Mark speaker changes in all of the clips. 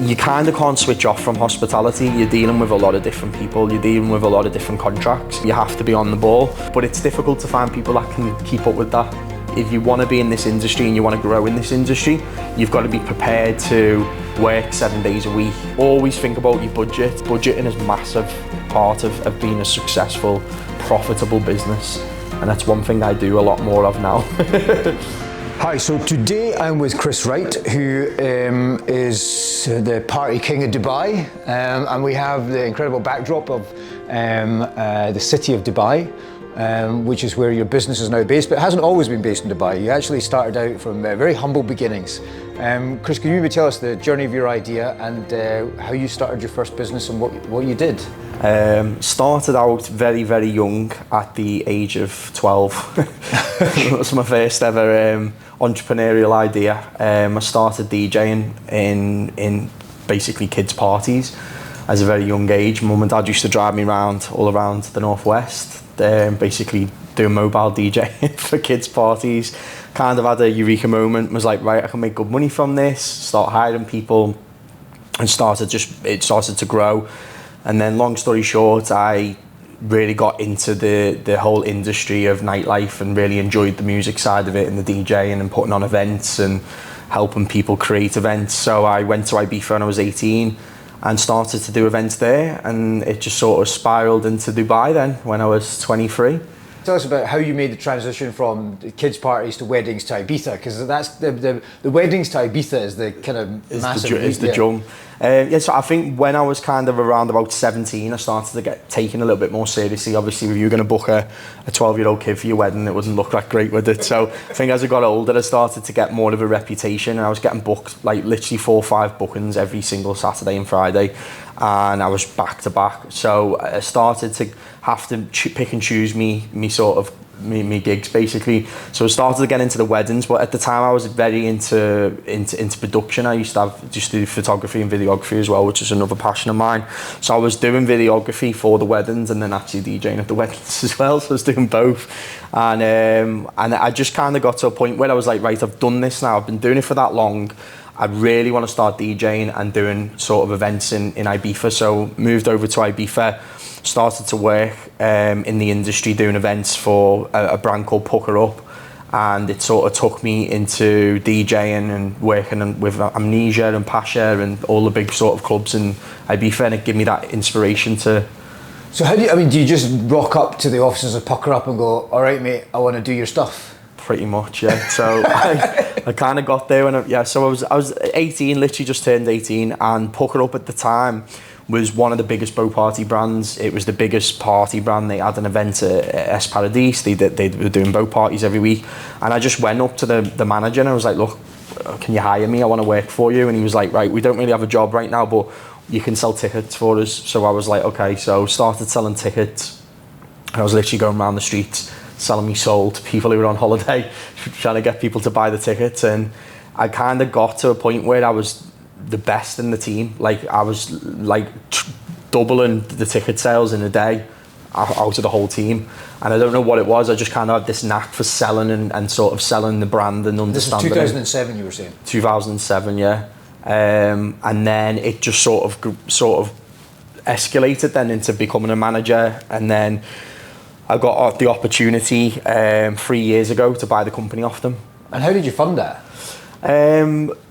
Speaker 1: you kind of can't switch off from hospitality. You're dealing with a lot of different people, you're dealing with a lot of different contracts. You have to be on the ball, but it's difficult to find people that can keep up with that. If you want to be in this industry and you want to grow in this industry, you've got to be prepared to work 7 days a week. Always think about your budget. Budgeting is a massive part of being a successful, profitable business. And that's one thing I do a lot more of now.
Speaker 2: Hi, so today I'm with Chris Wright, who is the party king of Dubai, and we have the incredible backdrop of the city of Dubai, which is where your business is now based, but it hasn't always been based in Dubai. You actually started out from very humble beginnings. Chris, can you maybe tell us the journey of your idea and how you started your first business and what you did?
Speaker 1: Started out very, very young at the age of 12. That was my first ever entrepreneurial idea. I started DJing in basically kids' parties as a very young age. Mum and Dad used to drive me around all around the northwest, basically doing mobile DJing for kids' parties. Kind of had a eureka moment, was like, right, I can make good money from this, start hiring people, and it started to grow. And then long story short, I really got into the whole industry of nightlife and really enjoyed the music side of it and the DJing and putting on events and helping people create events. So I went to Ibiza when I was 18 and started to do events there, and it just sort of spiraled into Dubai then when I was 23.
Speaker 2: Tell us about how you made the transition from kids' parties to weddings to Ibiza, because that's the weddings to Ibiza is the kind of massive.
Speaker 1: Is the drum. So I think when I was kind of around about 17, I started to get taken a little bit more seriously. Obviously, if you were going to book a 12-year-old kid for your wedding, it wouldn't look that great, would it? So I think as I got older, I started to get more of a reputation, and I was getting booked like literally 4 or 5 bookings every single Saturday and Friday, and I was back to back. So I started to have to pick and choose me gigs basically. So I started to get into the weddings, but at the time I was very into production. I used to do photography and videography as well, which is another passion of mine. So I was doing videography for the weddings and then actually DJing at the weddings as well. So I was doing both, and I just kind of got to a point where I was like, right, I've done this now. I've been doing it for that long. I really want to start DJing and doing sort of events in Ibiza. So moved over to Ibiza. Started to work in the industry doing events for a brand called Pucker Up, and it sort of took me into DJing and working with Amnesia and Pasha and all the big sort of clubs in Ibiza, and it gave me that inspiration to.
Speaker 2: So how do you just rock up to the offices of Pucker Up and go, all right mate, I want to do your stuff?
Speaker 1: Pretty much, yeah. So I kind of got there when so I was 18, literally just turned 18, and Pucker Up at the time was one of the biggest boat party brands. It was the biggest party brand. They had an event at Es Paradis. They were doing boat parties every week, and I just went up to the manager and I was like, look, can you hire me? I want to work for you. And he was like, right, we don't really have a job right now, but you can sell tickets for us. So I was like, okay. So started selling tickets. I was literally going around the streets selling me soul to people who were on holiday, trying to get people to buy the tickets. And I kind of got to a point where I was the best in the team. Like I was like doubling the ticket sales in a day out of the whole team, and I don't know what it was. I just kind of had this knack for selling and sort of selling the brand and understanding.
Speaker 2: This is 2007, you were saying?
Speaker 1: 2007, yeah. And then it just sort of escalated then into becoming a manager, and then I got the opportunity 3 years ago to buy the company off them.
Speaker 2: And how did you fund that?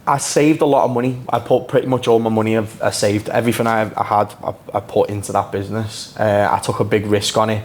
Speaker 1: I saved a lot of money. I put pretty much all my money I saved. Everything I had, I put into that business. I took a big risk on it.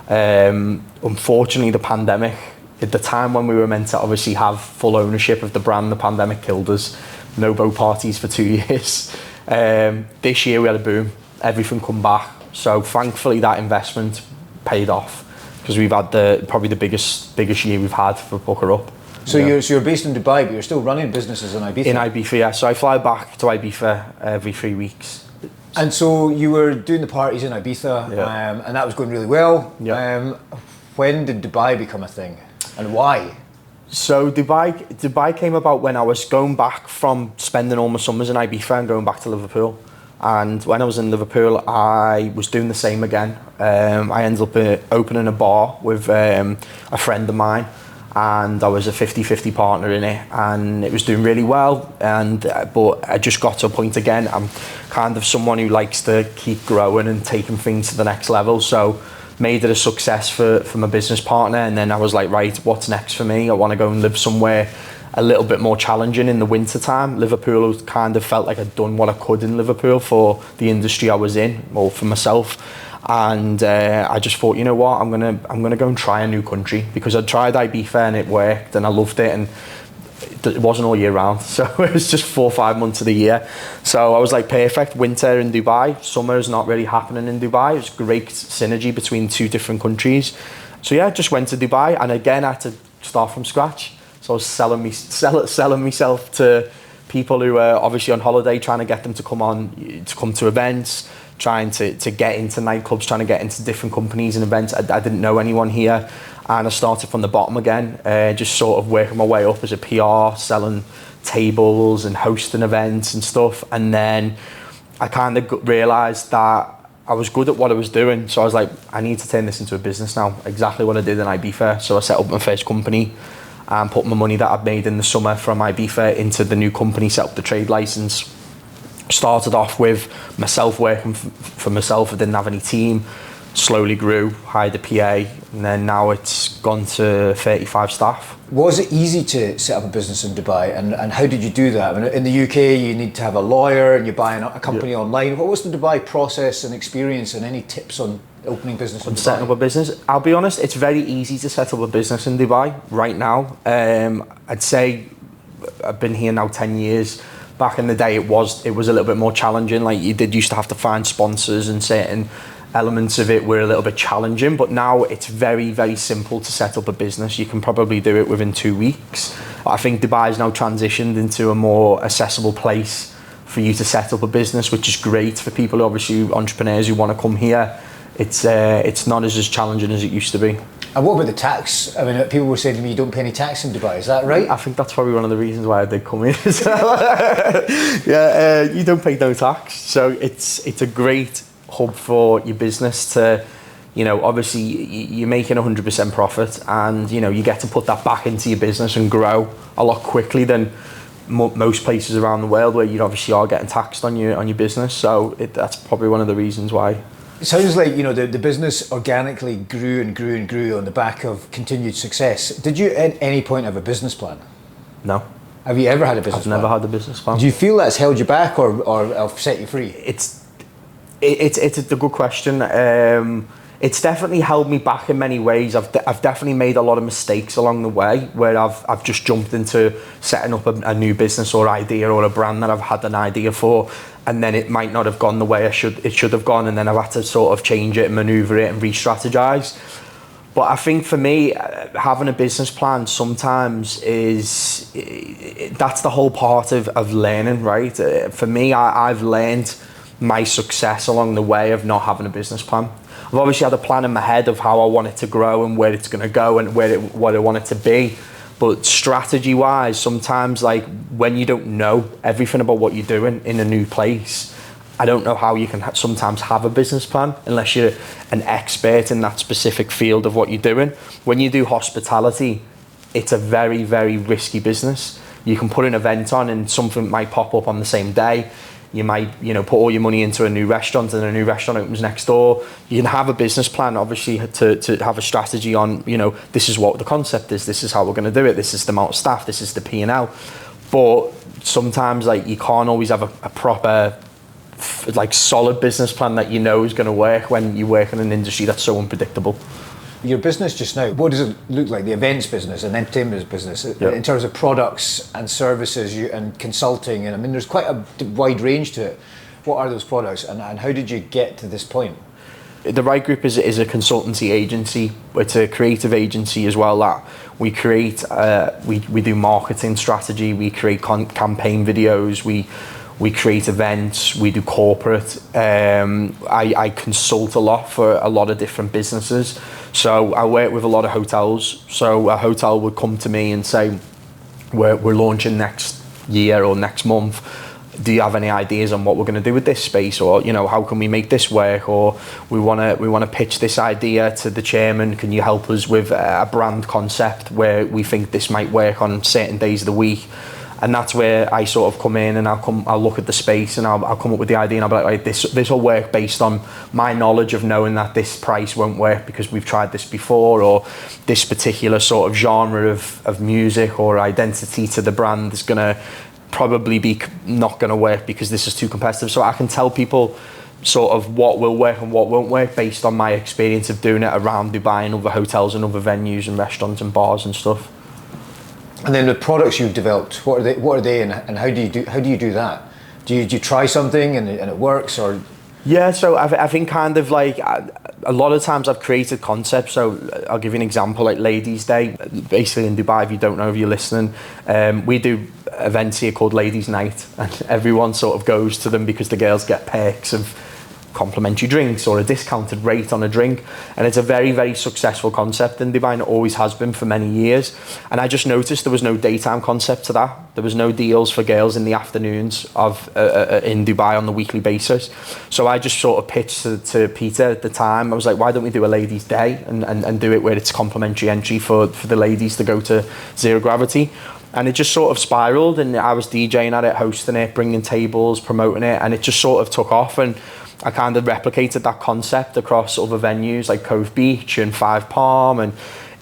Speaker 1: Unfortunately, the pandemic, at the time when we were meant to obviously have full ownership of the brand, the pandemic killed us. No boat parties for 2 years. This year we had a boom. Everything come back. So thankfully that investment paid off, because we've had probably the biggest year we've had for Pucker Up.
Speaker 2: So you're based in Dubai, but you're still running businesses in Ibiza?
Speaker 1: In Ibiza, yeah. So I fly back to Ibiza every 3 weeks.
Speaker 2: And so you were doing the parties in Ibiza, and that was going really well. Yeah. When did Dubai become a thing, and why?
Speaker 1: So Dubai came about when I was going back from spending all my summers in Ibiza and going back to Liverpool. And when I was in Liverpool, I was doing the same again. I ended up opening a bar with a friend of mine. and I was a 50-50 partner in it, and it was doing really well. But I just got to a point again. I'm kind of someone who likes to keep growing and taking things to the next level. So made it a success for my business partner, and then I was like, right, what's next for me? I want to go and live somewhere a little bit more challenging in the winter time. Liverpool kind of felt like I'd done what I could in Liverpool for the industry I was in, or for myself. And I just thought, you know what, I'm gonna go and try a new country, because I'd tried Ibiza and it worked and I loved it, and it wasn't all year round, so it was just 4 or 5 months of the year. So I was like, perfect, winter in Dubai, summer's not really happening in Dubai. It was great synergy between 2 different countries. So yeah, I just went to Dubai, and again I had to start from scratch. So I was selling myself to people who were obviously on holiday, trying to get them to come to events, trying to get into nightclubs, trying to get into different companies and events. I didn't know anyone here, and I started from the bottom again, just sort of working my way up as a PR, selling tables and hosting events and stuff. And then I kind of realised that I was good at what I was doing, so I was like, I need to turn this into a business now, exactly what I did in Ibiza. So I set up my first company and put my money that I'd made in the summer from Ibiza into the new company, set up the trade license. Started off with myself working for myself. I didn't have any team. Slowly grew, hired a PA, and then now it's gone to 35 staff.
Speaker 2: Was it easy to set up a business in Dubai, and how did you do that? I mean, in the UK, you need to have a lawyer and you're buying a company online. What was the Dubai process and experience, and any tips on opening business in Dubai?
Speaker 1: Setting up a business, I'll be honest, it's very easy to set up a business in Dubai right now. I'd say I've been here now 10 years. Back in the day, it was a little bit more challenging. Like, you used to have to find sponsors, and certain elements of it were a little bit challenging. But now it's very, very simple to set up a business. You can probably do it within 2 weeks. I think Dubai has now transitioned into a more accessible place for you to set up a business, which is great for people, obviously entrepreneurs who want to come here. It's not as challenging as it used to be.
Speaker 2: And what about the tax? I mean, people were saying to me, you don't pay any tax in Dubai, is that right?
Speaker 1: I think that's probably one of the reasons why I did come here. Yeah, you don't pay no tax. So it's a great hub for your business to, obviously you're making 100% profit, and, you get to put that back into your business and grow a lot quickly than most places around the world, where you obviously are getting taxed on your business. So that's probably one of the reasons why.
Speaker 2: It sounds like, the business organically grew and grew and grew on the back of continued success. Did you at any point have a business plan?
Speaker 1: No.
Speaker 2: Have you ever had a business plan?
Speaker 1: I've never had a business plan.
Speaker 2: Do you feel that's held you back or set you free?
Speaker 1: It's a good question. It's definitely held me back in many ways. I've definitely made a lot of mistakes along the way, where I've just jumped into setting up a new business or idea, or a brand that I've had an idea for, and then it might not have gone the way it should have gone, and then I've had to sort of change it and maneuver it and re-strategize. But I think for me, having a business plan sometimes that's the whole part of learning, right? For me, I've learned my success along the way of not having a business plan. I've obviously had a plan in my head of how I want it to grow and where it's going to go and what I want it to be. But strategy-wise, sometimes, like, when you don't know everything about what you're doing in a new place, I don't know how you can sometimes have a business plan unless you're an expert in that specific field of what you're doing. When you do hospitality, it's a very, very risky business. You can put an event on and something might pop up on the same day. You might, put all your money into a new restaurant, and a new restaurant opens next door. You can have a business plan, obviously, to have a strategy on, this is what the concept is, this is how we're going to do it, this is the amount of staff, this is the P&L. But sometimes, like, you can't always have a proper, like, solid business plan that is going to work when you work in an industry that's so unpredictable.
Speaker 2: Your business just now, what does it look like? The events business and entertainment business,
Speaker 1: Yep.
Speaker 2: In terms of products and services and consulting, and I mean, there's quite a wide range to it. What are those products, and how did you get to this point?
Speaker 1: The Wright Group is a consultancy agency. It's a creative agency as well, that we create, we do marketing strategy, we create campaign videos, we create events, we do corporate. I consult a lot for a lot of different businesses. So I work with a lot of hotels. So a hotel would come to me and say, we're launching next year or next month. do you have any ideas on what we're going to do with this space, or how can we make this work, or we want to pitch this idea to the chairman, can you help us with a brand concept where we think this might work on certain days of the week. And that's where I sort of come in, and I'll look at the space, and I'll come up with the idea, and I'll be like, right, this will work based on my knowledge of knowing that this price won't work because we've tried this before, or this particular sort of genre of music or identity to the brand is going to probably be not going to work because this is too competitive. So I can tell people sort of what will work and what won't work based on my experience of doing it around Dubai and other hotels and other venues and restaurants and bars and stuff.
Speaker 2: And then the products you've developed, what are they, and how do you do that? Do you try something and it works, or?
Speaker 1: Yeah, so I think kind of like a lot of times I've created concepts. So I'll give you an example, like Ladies Day, basically in Dubai, if you don't know, if you're listening, we do events here called Ladies Night, and everyone sort of goes to them because the girls get perks of complimentary drinks or a discounted rate on a drink, and it's a very, very successful concept in Dubai, and it always has been for many years. And I just noticed there was no daytime concept to that. There was no deals for girls in the afternoons of in Dubai on the weekly basis. So I just sort of pitched to Peter at the time. I was like, why don't we do a ladies' day and do it where it's complimentary entry for the ladies to go to Zero Gravity. And it just sort of spiraled, and I was DJing at it, hosting it, bringing tables, promoting it, and it just sort of took off. And I kind of replicated that concept across other venues like Cove Beach and Five Palm, and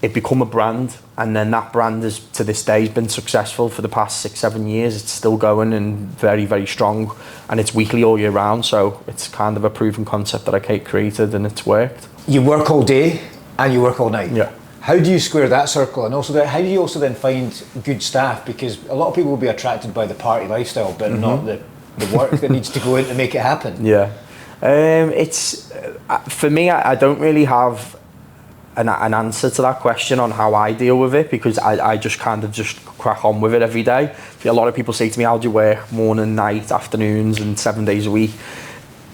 Speaker 1: it become a brand. And then that brand is, to this day, has been successful for the past 6-7 years. It's still going and very, very strong, and it's weekly all year round. So it's kind of a proven concept that I created, and it's worked.
Speaker 2: You work all day and you work all night.
Speaker 1: Yeah.
Speaker 2: How do you square that circle? And also, how do you also then find good staff? Because a lot of people will be attracted by the party lifestyle, but not the work that needs to go in to make it happen.
Speaker 1: Yeah. It's for me, I don't really have an answer to that question on how I deal with it, because I just kind of just crack on with it every day. A lot of people say to me, how do you work morning, night, afternoons and 7 days a week?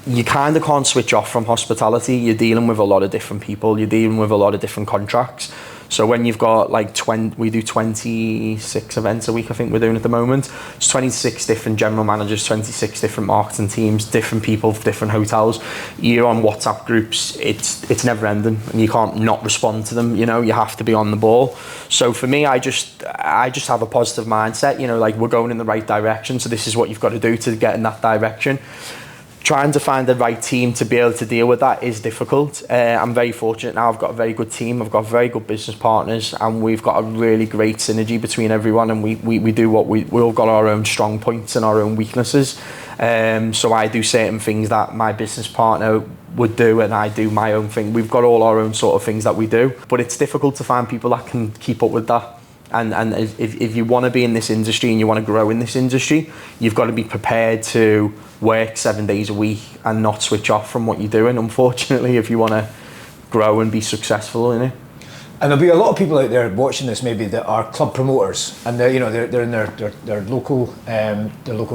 Speaker 1: You kind of can't switch off from hospitality. You're dealing with a lot of different people. You're dealing with a lot of different contracts. So when you've got like we do 26 events a week, I think we're doing at the moment. It's 26 different general managers, 26 different marketing teams, different people, different hotels. You're on WhatsApp groups. It's never ending, and you can't not respond to them. You have to be on the ball. So for me, I just have a positive mindset. Like, we're going in the right direction. So this is what you've got to do to get in that direction. Trying to find the right team to be able to deal with that is difficult. I'm very fortunate now. I've got a very good team. I've got very good business partners, and we've got a really great synergy between everyone, and we do what we all got our own strong points and our own weaknesses. So I do certain things that my business partner would do, and I do my own thing. We've got all our own sort of things that we do, but it's difficult to find people that can keep up with that. And if you want to be in this industry and you want to grow in this industry, you've got to be prepared to work 7 days a week and not switch off from what you're doing, unfortunately, if you want to grow and be successful in it.
Speaker 2: And there'll be a lot of people out there watching this maybe that are club promoters, and they're in their local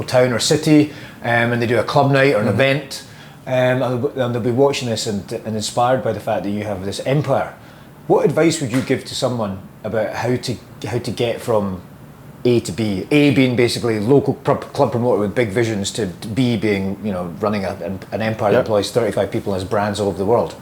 Speaker 2: town or city, and they do a club night or an event, and they'll be watching this and inspired by the fact that you have this empire. What advice would you give to someone about how to get from A to B? A being basically local club promoter with big visions, to B being running an empire that employs 35 people as brands all over the world.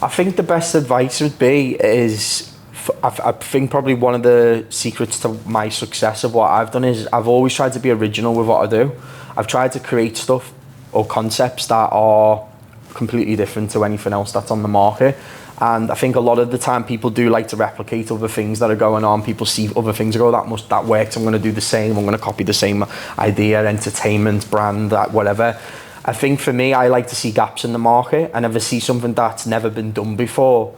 Speaker 1: I think the best advice would be I think probably one of the secrets to my success of what I've done is I've always tried to be original with what I do. I've tried to create stuff or concepts that are completely different to anything else that's on the market. And I think a lot of the time people do like to replicate other things that are going on. People see other things and go, that works, I'm going to do the same, I'm going to copy the same idea, entertainment, brand, that whatever. I think for me, I like to see gaps in the market, and if I see something that's never been done before,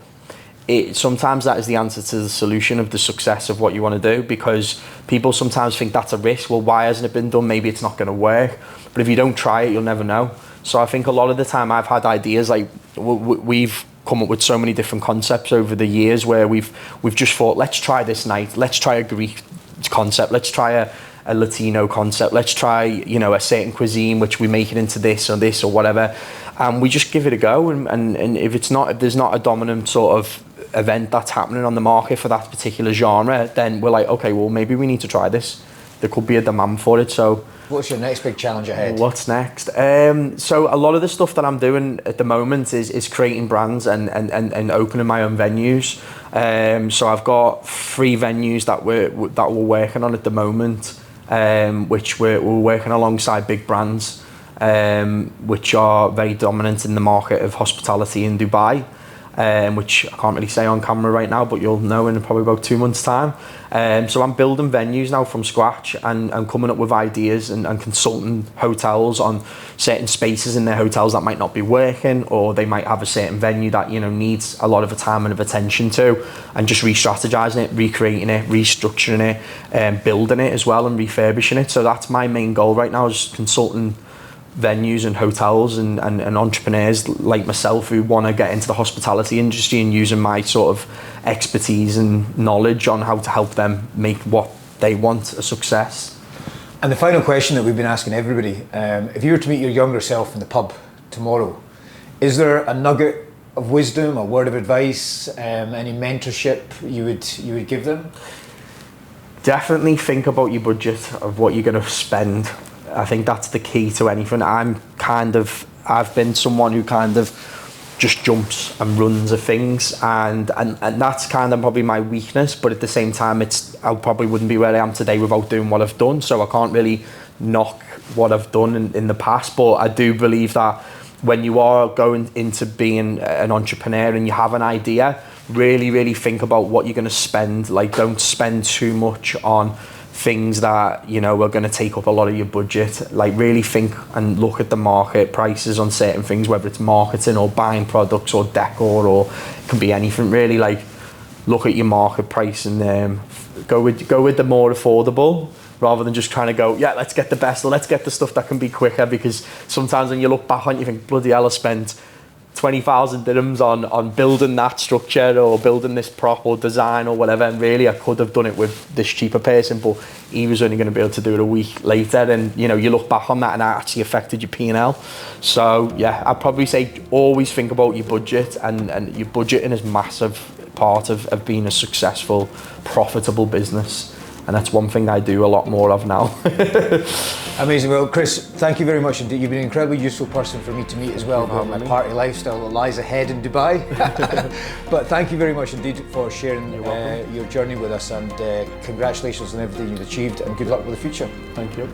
Speaker 1: sometimes that is the answer to the solution of the success of what you want to do, because people sometimes think that's a risk. Well, why hasn't it been done? Maybe it's not going to work. But if you don't try it, you'll never know. So I think a lot of the time I've had ideas, like we've come up with so many different concepts over the years where we've just thought, let's try this night, let's try a Greek concept, let's try a Latino concept, let's try a certain cuisine which we make it into this or whatever, and we just give it a go, and if there's not a dominant sort of event that's happening on the market for that particular genre, then we're like, okay, well, maybe we need to try this. there could be a demand for it. So
Speaker 2: what's your next big challenge ahead?
Speaker 1: what's next? So a lot of the stuff that I'm doing at the moment is creating brands and opening my own venues. So I've got 3 venues that we're working on at the moment, which we're working alongside big brands, which are very dominant in the market of hospitality in Dubai. Which I can't really say on camera right now, but you'll know in probably about 2 months' time. So I'm building venues now from scratch and coming up with ideas and consulting hotels on certain spaces in their hotels that might not be working, or they might have a certain venue that, you know, needs a lot of time and of attention to, and just re-strategizing it, recreating it, restructuring it, building it as well and refurbishing it. So that's my main goal right now, is consulting venues and hotels and entrepreneurs like myself who want to get into the hospitality industry, and using my sort of expertise and knowledge on how to help them make what they want a success.
Speaker 2: And the final question that we've been asking everybody, if you were to meet your younger self in the pub tomorrow, is there a nugget of wisdom, a word of advice, any mentorship you would give them?
Speaker 1: Definitely think about your budget of what you're going to spend. I think that's the key to anything. I've been someone who kind of just jumps and runs at things, and that's kind of probably my weakness, but at the same time I probably wouldn't be where I am today without doing what I've done, so I can't really knock what I've done in the past. But I do believe that when you are going into being an entrepreneur and you have an idea, really think about what you're going to spend. Like, don't spend too much on things that, you know, are going to take up a lot of your budget. Like, really think and look at the market prices on certain things, whether it's marketing or buying products or decor, or it can be anything really. Like, look at your market price and go with the more affordable, rather than just trying to go, yeah, let's get the best, or let's get the stuff that can be quicker. Because sometimes when you look back on it, you think, bloody hell, I spent 20,000 dirhams on building that structure or building this prop or design or whatever, and really I could have done it with this cheaper person, but he was only going to be able to do it a week later. And, you know, you look back on that and that actually affected your P&L. So yeah, I'd probably say always think about your budget, and your budgeting is a massive part of being a successful, profitable business. And that's one thing I do a lot more of now.
Speaker 2: Amazing. Well, Chris, thank you very much indeed. You've been an incredibly useful person for me to meet as well about my party lifestyle that lies ahead in Dubai. But thank you very much indeed for sharing your journey with us, and congratulations on everything you've achieved, and good luck with the future.
Speaker 1: Thank you.